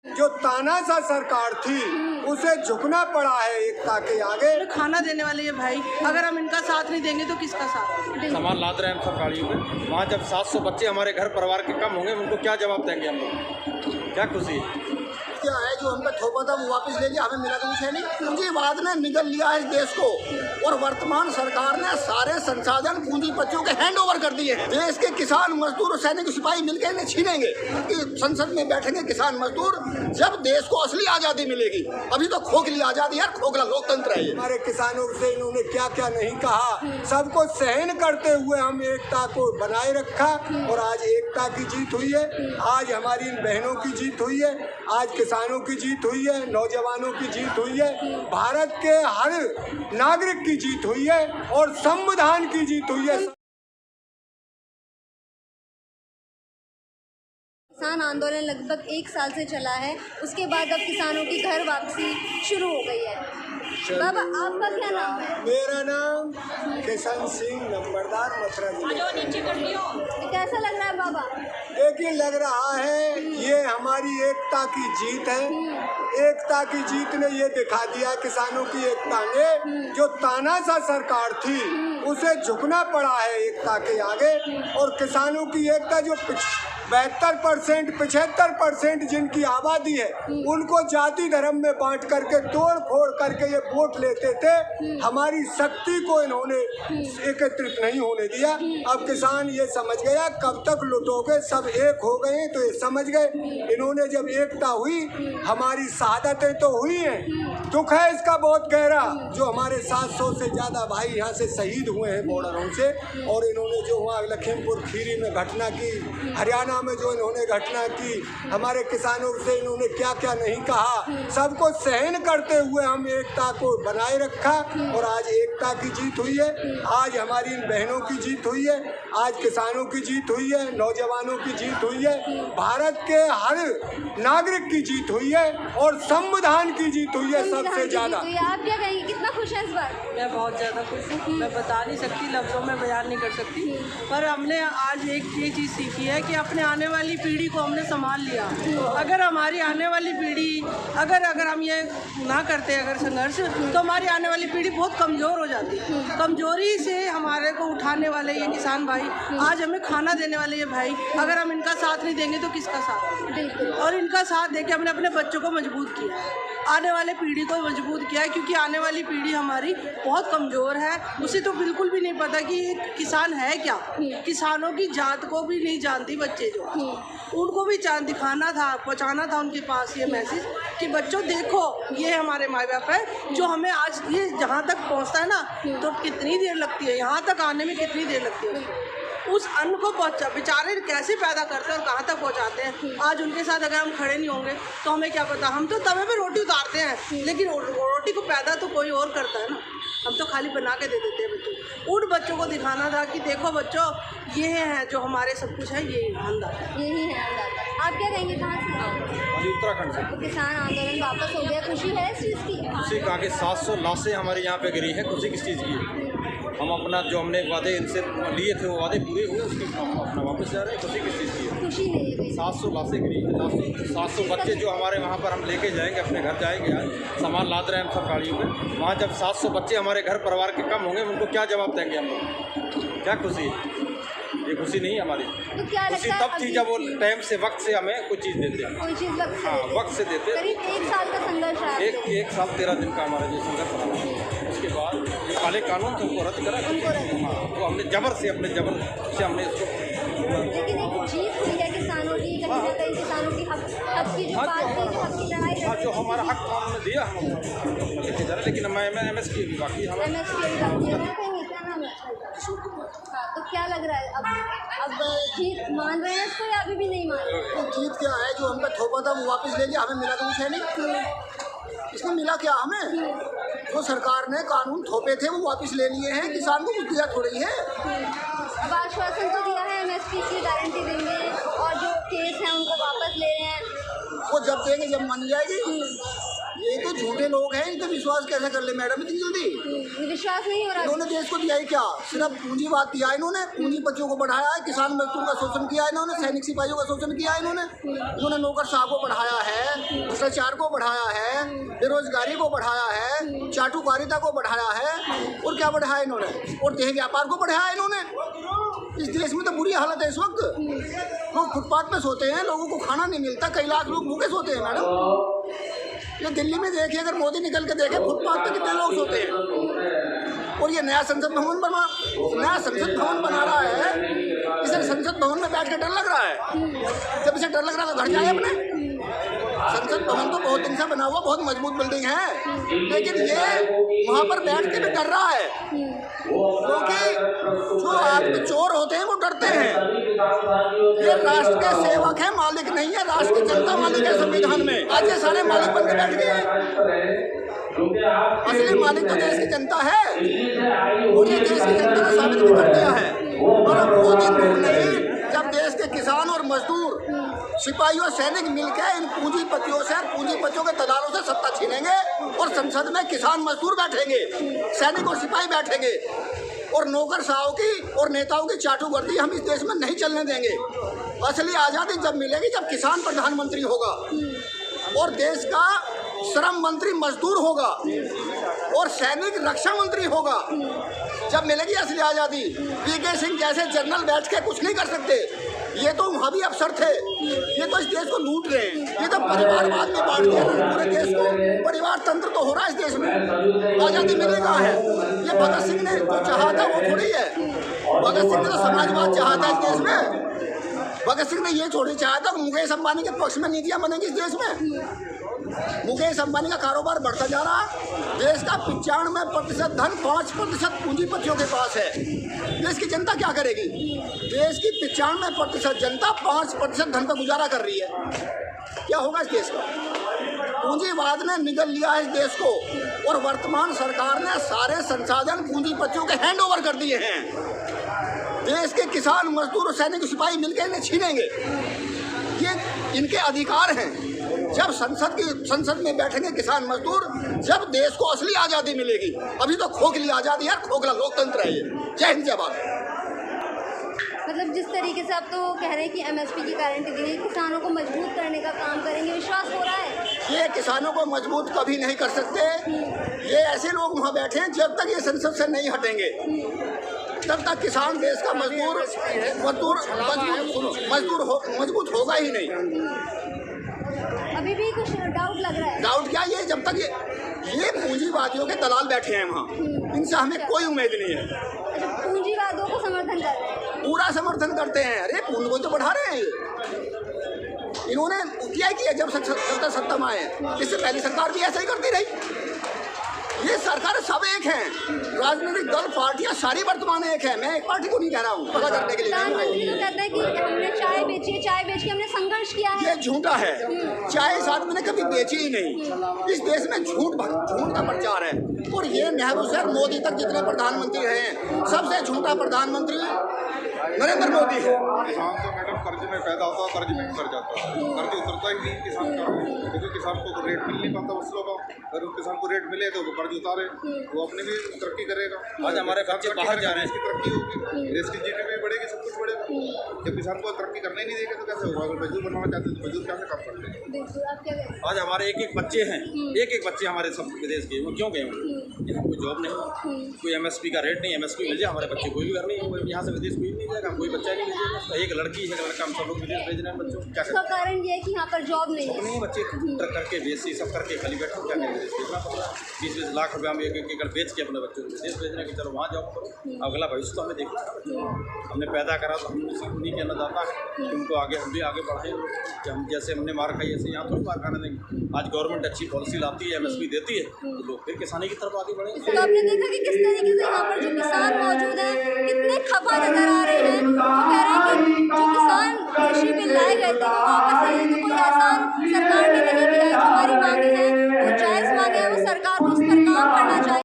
जो तानाशाह सरकार थी उसे झुकना पड़ा है एकता के आगे। खाना देने वाले ये भाई, अगर हम इनका साथ नहीं देंगे तो किसका साथ? सामान लाद रहे हैं हम सब गाड़ियों में। वहाँ जब 700 बच्चे हमारे घर परिवार के कम होंगे, उनको क्या जवाब देंगे हम लोग? क्या खुशी है? क्या है जो हम पे थोपा था वो वापस ले लिया, हमें मिला तो कुछ है नहीं। पूंजीवाद ने निगल लिया है इस देश को और वर्तमान सरकार ने सारे संसाधन पूंजीपतियों के हैंड ओवर कर दिए हैं। देश के किसान मजदूर और सैनिक सिपाही मिलकर इन्हें छीनेंगे। संसद में बैठेंगे किसान मजदूर जब देश को असली आज़ादी मिलेगी। अभी तो खोखली आज़ादी है, खोखला लोकतंत्र है ये। हमारे किसानों से इन्होंने क्या क्या नहीं कहा, सबको सहन करते हुए हम एकता को बनाए रखा और आज एकता की जीत हुई है। आज हमारी इन बहनों की जीत हुई है, आज किसानों की जीत हुई है, नौजवानों की जीत हुई है, भारत के हर नागरिक की जीत हुई है और संविधान की जीत हुई है। किसान आंदोलन लगभग 1 साल से चला है, उसके बाद अब किसानों की घर वापसी शुरू हो गई है। बाबा आपका क्या नाम है? मेरा नाम किशन सिंह नंबरदार मथुरा जिले। कैसा लग रहा है बाबा? देखिए लग रहा है ये हमारी एकता की जीत है। एकता की जीत ने ये दिखा दिया, किसानों की एकता ने जो तानाशाह सरकार थी उसे झुकना पड़ा है एकता के आगे। और किसानों की एकता जो 72% 75% जिनकी आबादी है उनको जाति धर्म में बांट करके तोड़ फोड़ करके ये वोट लेते थे, हमारी शक्ति को इन्होंने एकत्रित नहीं होने दिया। अब किसान ये समझ गया कब तक लुटोगे, सब एक हो गए तो ये समझ गए। इन्होंने जब एकता हुई, हमारी शहादतें तो हुई हैं, दुख है इसका बहुत गहरा। जो हमारे 700 से ज़्यादा भाई यहाँ से शहीद हुए हैं बॉर्डरों से, और इन्होंने जो वहाँ लखीमपुर खीरी में घटना की, हरियाणा में जो इन्होंने घटना की, हमारे किसानों से इन्होंने क्या क्या नहीं कहा, सबको सहन करते हुए हम एकता को बनाए रखा और आज एकता की जीत हुई है। आज हमारी इन बहनों की जीत हुई है, आज किसानों की जीत हुई है, नौजवानों की जीत हुई है, भारत के हर नागरिक की जीत हुई है और संविधान की जीत हुई है सबसे ज़्यादा। आप क्या कहेंगे, कितना खुश हैं इस बार? मैं बहुत ज़्यादा खुश हूँ, मैं बता नहीं सकती, लफ्ज़ों में बयान नहीं कर सकती। पर हमने आज एक ये चीज़ सीखी है कि अपने आने वाली पीढ़ी को हमने संभाल लिया। अगर हमारी आने वाली पीढ़ी अगर हम ये ना करते अगर संघर्ष, तो हमारी आने वाली पीढ़ी बहुत कमज़ोर हो जाती। कमज़ोरी से हमारे को उठाने वाले ये किसान भाई, आज हमें खाना देने वाले ये भाई, अगर हम इनका साथ नहीं देंगे तो किसका साथ? और इनका साथ देके हमने अपने बच्चों को मजबूत किया है, आने वाले पीढ़ी को मजबूत किया है, क्योंकि आने वाली पीढ़ी हमारी बहुत कमज़ोर है। उसे तो बिल्कुल भी नहीं पता कि एक किसान है क्या, किसानों की जात को भी नहीं जानती बच्चे जो, उनको भी दिखाना था, पहुंचाना था उनके पास ये मैसेज कि बच्चों देखो ये हमारे माँ बाप है जो हमें आज ये जहाँ तक पहुँचता है ना, तो कितनी देर लगती है, यहाँ तक आने में कितनी देर लगती है। उस अन्न को बेचारे कैसे पैदा करते हैं और कहाँ तक पहुँचाते हैं। आज उनके साथ अगर हम खड़े नहीं होंगे तो हमें क्या पता, हम तो तवे पे रोटी उतारते हैं, लेकिन रोटी को पैदा तो कोई और करता है ना, हम तो खाली बना के दे देते हैं बच्चों को। उन बच्चों को दिखाना था कि देखो बच्चों ये हैं जो हमारे सब कुछ है, ये ईमानदार, यही है अंदाजा। आप क्या कहेंगे, कहाँ से? उत्तराखंड से। तो किसान आंदोलन वापस हो गया, खुशी है इस चीज़ की? खुशी का कि 700 लाशें हमारे यहाँ पे गिरी हैं। खुशी किस चीज़ की है? हम अपना जो हमने वादे इनसे लिए थे वो वादे पूरे हुए, उसके अपना वापस जा रहे हैं। खुशी किस चीज़ की है? खुशी नहीं है। 700 लाशें गिरी हैं, 700 बच्चे जो हमारे वहाँ पर हम लेके जाएंगे, अपने घर जाएंगे। आज सामान लाद रहे हैं हम सब गाड़ियों में। वहाँ जब 700 बच्चे हमारे घर परिवार के कम होंगे, उनको क्या जवाब देंगे हम लोग? क्या खुशी है? ये खुशी नहीं है हमारी। तो क्या खुशी लगता है तब थी जब वो टाइम से वक्त से हमें कुछ चीज़ देते हैं। कोई चीज़ वक्त से हाँ, देते? वक्त से देते। करीब 1 साल का संघर्ष है। एक साल 13 दिन का हमारा जो संघर्ष रहा। उसके बाद जो काले कानून थे उनको रद्द करा। हाँ, तो हमने जबर से हमने इसको। लेकिन एक जीत हुई है किसानों की, कहीं ना कहीं किसानों की हक की जो बात थी, जो हक की लड़ाई हाँ, जो हमारा हक था हमने दिया, हम लेके जा रहे। लेकिन मैं MSP भी बाकी हम हाँ, तो क्या लग रहा है अब जीत मान रहे हैं इसको या अभी भी नहीं मान रहे? तो जीत क्या है जो हम पे थोपा था वो वापस ले लिया, हमें मिला तो कुछ है नहीं। इसमें मिला क्या हमें? जो सरकार ने कानून थोपे थे वो वापस ले लिए हैं, किसान को कुछ दिया थोड़ी है। अब आश्वासन तो दिया है, MSP की गारंटी देंगे और जो केस हैं उनको वापस ले रहे हैं। वो जब देंगे जब मान जाएगी। ये तो झूठे लोग हैं, इनको विश्वास कैसे कर ले मैडम इतनी जल्दी? विश्वास नहीं हो रहा। इन्होंने देश को दिया ही क्या? सिर्फ पूंजीवाद दिया इन्होंने, पूंजीपतियों को बढ़ाया है, किसान मजदूर का शोषण किया है इन्होंने, सैनिक सिपाहियों का शोषण किया है इन्होंने नौकर साहब को बढ़ाया है। भ्रष्टाचार को बढ़ाया है, बेरोजगारी को बढ़ाया है, चाटुकारिता को बढ़ाया है, और क्या बढ़ाया इन्होंने, और देह व्यापार को बढ़ाया इन्होंने। इस देश में तो बुरी हालत है इस वक्त। लोग फुटपाथ पे सोते हैं, लोगों को खाना नहीं मिलता, कई लाख लोग भूखे सोते हैं मैडम। ये दिल्ली में देखिए, अगर मोदी निकल के देखे फुटपाथ पे कितने लोग सोते हैं। और ये नया संसद भवन बना रहा है, इसे संसद भवन में बैठ के डर लग रहा है। जब इसे डर लग रहा है तो घर जाए अपने। संसद भवन तो बहुत दिन से बना हुआ, बहुत मजबूत बिल्डिंग है, लेकिन ये वहाँ पर बैठ के भी डर रहा है, क्योंकि जो आपके चोर होते हैं वो डरते हैं। ये राष्ट्र के सेवक है, मालिक नहीं है। राष्ट्र की जनता मालिक है संविधान में। आज ये सारे मालिक बन के बैठ गए हैं। असली मालिक तो देश की जनता है, और ये देश की जनता ने साबित भी कर दिया है। और अब वो दिन दूर नहीं जब देश के किसान और मजदूर, सिपाही और सैनिक मिलकर इन पूंजीपतियों से, पूंजीपतियों के दलालों से सत्ता छीनेंगे, और संसद में किसान मजदूर बैठेंगे, सैनिक और सिपाही बैठेंगे, और नौकरशाहों की और नेताओं की चाटुकर्दी हम इस देश में नहीं चलने देंगे। असली आज़ादी जब मिलेगी जब किसान प्रधानमंत्री होगा, और देश का श्रम मंत्री मजदूर होगा, और सैनिक रक्षा मंत्री होगा। जब मिलेगी असली आज़ादी। वीके सिंह जैसे जनरल बैठ के कुछ नहीं कर सकते। ये तो वहाँ भी अफसर थे, ये तो इस देश को लूट रहे हैं। ये तो परिवारवाद में बांट दिया पूरे देश को। परिवार तंत्र तो हो रहा है इस देश में। आज़ादी मिलेगा है, ये भगत सिंह ने जो चाहा था वो थोड़ी है। भगत सिंह ने तो समाजवाद चाहा था इस देश में। भगत सिंह ने ये थोड़ी चाहा था कि मुकेश अंबानी के पक्ष में नीतियाँ बनेंगी इस देश में। मुकेश अंबानी का कारोबार बढ़ता जा रहा है। देश का 95% धन 5% पूंजीपतियों के पास है। देश की जनता क्या करेगी? देश की 95% जनता 5% धन पर गुजारा कर रही है। क्या होगा इस देश का? पूंजीवाद ने निगल लिया है इस देश को, और वर्तमान सरकार ने सारे संसाधन पूंजीपतियों के हैंड ओवर कर दिए हैं। देश के किसान, मजदूर और सैनिक सिपाही मिलकर इन्हें छीनेंगे। ये इनके अधिकार हैं। जब संसद में बैठेंगे किसान मजदूर, जब देश को असली आज़ादी मिलेगी। अभी तो खोखली आज़ादी है, खोखला लोकतंत्र है ये। जय हिंद, जय भारत। मतलब जिस तरीके से आप तो कह रहे हैं कि एमएसपी की गारंटी दी है, किसानों को मजबूत करने का काम करेंगे, विश्वास हो रहा है? ये किसानों को मजबूत कभी नहीं कर सकते। ये ऐसे लोग वहाँ बैठे हैं, जब तक ये संसद से नहीं हटेंगे तब तक किसान, देश का मजबूत होगा ही नहीं। अभी भी कुछ डाउट लग रहा है? डाउट क्या? ये जब तक ये पूंजीवादियों के दलाल बैठे हैं वहाँ, इनसे हमें कोई उम्मीद नहीं है। अच्छा, पूंजीवादों को समर्थन कर रहे हैं? पूरा समर्थन करते हैं। अरे पूंजी को तो बढ़ा रहे हैं ये। इन्होंने क्या किया जब सत्ता में आए? इससे पहली सरकार भी ऐसा ही करती रही। ये सरकार सब एक हैं, राजनीतिक दल, पार्टियां सारी वर्तमान एक है। मैं एक पार्टी को नहीं कह रहा हूँ, पता करने के लिए। प्रधानमंत्री तो कहता है कि हमने चाय बेची है, चाय बेच के हमने संघर्ष किया है। ये झूठा है। चाय इस आदमी ने कभी बेची ही नहीं। इस देश में झूठ का प्रचार है। और ये नेहरू से मोदी तक जितने प्रधानमंत्री रहे हैं, सबसे झूठा प्रधानमंत्री नरेंद्र मोदी है। किसान तो मैडम कर्ज में पैदा होता है, कर्ज में ही मर जाता है। कर्ज उतरता ही नहीं किसान का, क्योंकि किसान को रेट मिल नहीं पाता फसलों का। अगर किसान को रेट मिले तो वो कर्ज उतारे, वो अपने भी तरक्की करेगा। आज हमारे बच्चे बाहर जा रहे हैं, इसकी तरक्की होगी, देश की जीडीपी भी बढ़ेगी, सब कुछ बढ़ेगा। जब किसान को तरक्की करने ही नहीं देगा तो कैसे होगा? अगर मजदूर बनवाना चाहते हैं तो मजदूर कैसे काम करते हैं? आज हमारे एक बच्चे हैं, एक बच्चे हमारे सब विदेश के, वो क्यों गए? यहाँ कोई जॉब नहीं, कोई एमएसपी का रेट नहीं। एमएसपी मिल जाए हमारे बच्चे कोई भी घर नहीं, यहाँ से विदेश कोई नहीं जाएगा, कोई बच्चा नहीं भेजेगा। एक लड़की है, लड़का, हम सब लोग विदेश भेज रहे हैं बच्चों। क्या इसका कारण ये है कि यहाँ पर जॉब नहीं है। नहीं, बच्चे करके बेची सब करके खाली बैठो, क्या करेंगे? 20-20 लाख रुपया में एक एकड़ बेच के अपने बच्चों को विदेश भेजना कि चलो वहाँ जॉब करो। अगला भविष्य तो हमें देखना है। हमने पैदा करा तो हम उन्हीं के अन्नदाता है, उनको आगे हम भी आगे बढ़ाएं। कि हम जैसे हमने मार खाई ऐसे यहाँ थोड़ी मार खाने देंगे। आज गवर्नमेंट अच्छी पॉलिसी लाती है, एमएसपी देती है, तो लोग फिर किसानी की तरफ आगे बढ़ेंगे। तो आपने देखा कि किस तरीके से यहाँ पर जो किसान मौजूद हैं कितने खफा नजर आ रहे हैं। वो कह रहे हैं कि जो किसान कृषि बिल लाए गए थे